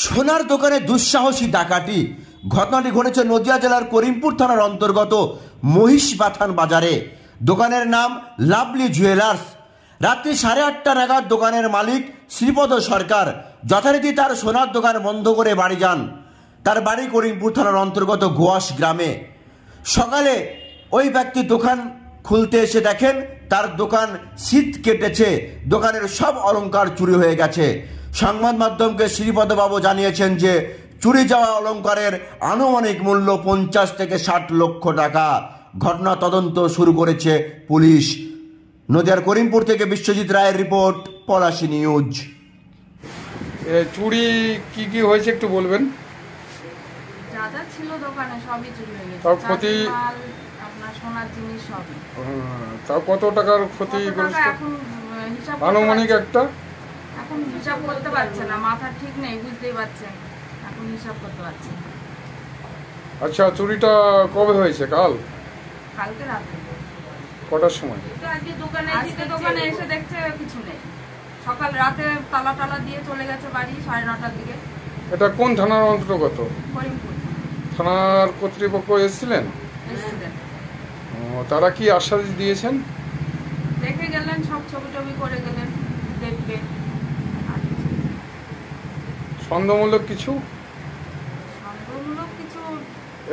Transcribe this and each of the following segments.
সোনার দোকানে দুঃসাহসী ডাকাতি। ঘটনাটি ঘটেছে নদিয়া জেলার করিমপুর থানার অন্তর্গত মহিষবাথান বাজারে। দোকানের নাম লাভলি জুয়েলার্স। রাত্রি 8:30 নাগাদ দোকানের মালিক শ্রীপদ সরকার যথারীতি তার সোনার দোকান বন্ধ করে বাড়ি যান। তার বাড়ি করিমপুর থানার অন্তর্গত গোয়াস গ্রামে। সকালে ওই ব্যক্তি দোকান খুলতে এসে দেখেন তার দোকান শীত কেটেছে, দোকানের সব অলংকার চুরি হয়ে গেছে। সংবাদ মাধ্যমকে শ্রীপদবাবু জানিয়েছেন যে চুরি যাওয়া অলংকারের আনুমানিক মূল্য 50 থেকে 60 লক্ষ টাকা। ঘটনা তদন্ত শুরু করেছে পুলিশ। নদিয়ার করিমপুর থেকে বিশ্বজিৎ রায়ের রিপোর্ট, পলাশী নিউজ। চুরি কি কি হয়েছে একটু বলবেন? যা যা ছিল দোকানে সবই চুরি হয়ে গেছে। তাও ক্ষতি আপনার সোনার জিনিস সব। তাও কত টাকার ক্ষতি করেছে এখন হিসাব আনুমানিক একটা? এখন হিসাব করতে পারছে না, মাথা ঠিক নেই, বুঝতেই পারছেন, এখন হিসাব করতে পারছে না। আচ্ছা, চুরিটা কবে হয়েছে? কালকে রাতে। কটার সময়? আজকে দোকানে এসে দেখছে কিছু নেই। সকাল রাতে তালা দিয়ে চলে গেছে বাড়ি 9:30টার দিকে। এটা কোন থানার অন্তর্গত? করিমপুর থানার কর্তৃপক্ষ এসেছিলেন? তারা কি আশ্বাস দিয়েছেন? দেখে গেলেন, সব ছবি করে গেলেন, দেখবে। সন্দেহমূলক কিছু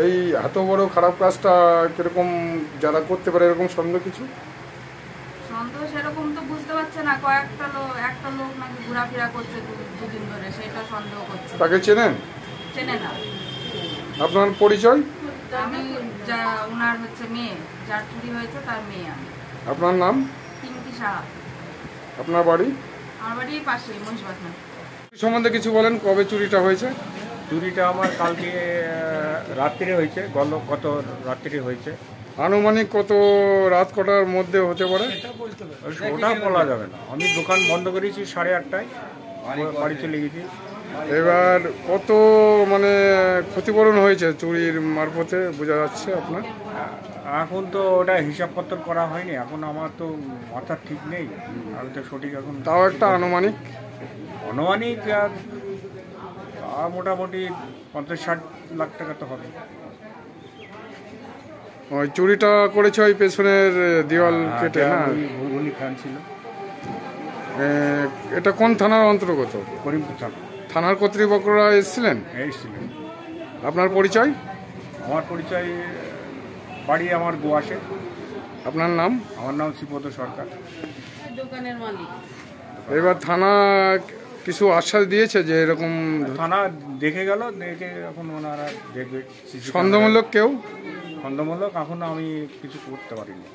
এই এত বড় খারাপ কাজটা কিরকম যারা করতে পারে এরকম সন্দেহ কিছু? সন্দেহ সেরকম তো বুঝতে পারছে না। একটা লোক নাকি ঘোরাফেরা করছে দুদিন ধরে, সেটা সন্দেহ করছে। তাকে চেনেন? চেনে না। আপনার পরিচয়? আমি ওনার হচ্ছে মেয়ে, যার চুরি হয়েছে তার মেয়ে আমি। আপনার নাম? পিঙ্কি সাহা। আপনার বাড়ি? আমার বাড়ি পাশে মহিষবাথান। সম্বন্ধে কিছু বলেন, কবে চুরিটা হয়েছে? চুরিটা আমার কালকে রাত্রে হয়েছে, গত রাত্রে হয়েছে। আনুমানিক কত রাত কটার মধ্যে হতে পারে? ওটা বলা যাবে না। আমি দোকান বন্ধ করেছি 8:30টায়, বাড়ি চলে গেছি। এবার কত মানে ক্ষতিপূরণ হয়েছে চুরির মারফতে বোঝা যাচ্ছে আপনার? এখন তো ওটা হিসাবপত্র করা হয়নি, এখন আমার তো মাথা ঠিক নেই, আমি তো সঠিক এখন। তাও একটা আনুমানিক মোটামুটি 50-60 লাখ টাকা তো হবে। ওই চুরিটা করেছে ওই পেছনের দেওয়াল কেটে, না? ঘুরঘুরি খান ছিল। এটা কোন থানার অন্তর্গত? করিমপুর থানা। থানার কর্তৃপক্ষরা এসেছিলেন? এসেছিলেন। আপনার পরিচয়? আমার পরিচয়, বাড়ি আমার গোয়াসে। আপনার নাম? আমার নাম শ্রীপদ সরকার, দোকানের মালিক। এবার থানা কিছু আশ্বাস দিয়েছে যে এরকম? থানা দেখে গেল, দেখে এখন ওনারা দেখবে। সন্দেহমূলক কেউ? সন্দেহমূলক এখন আমি কিছু করতে পারিনি।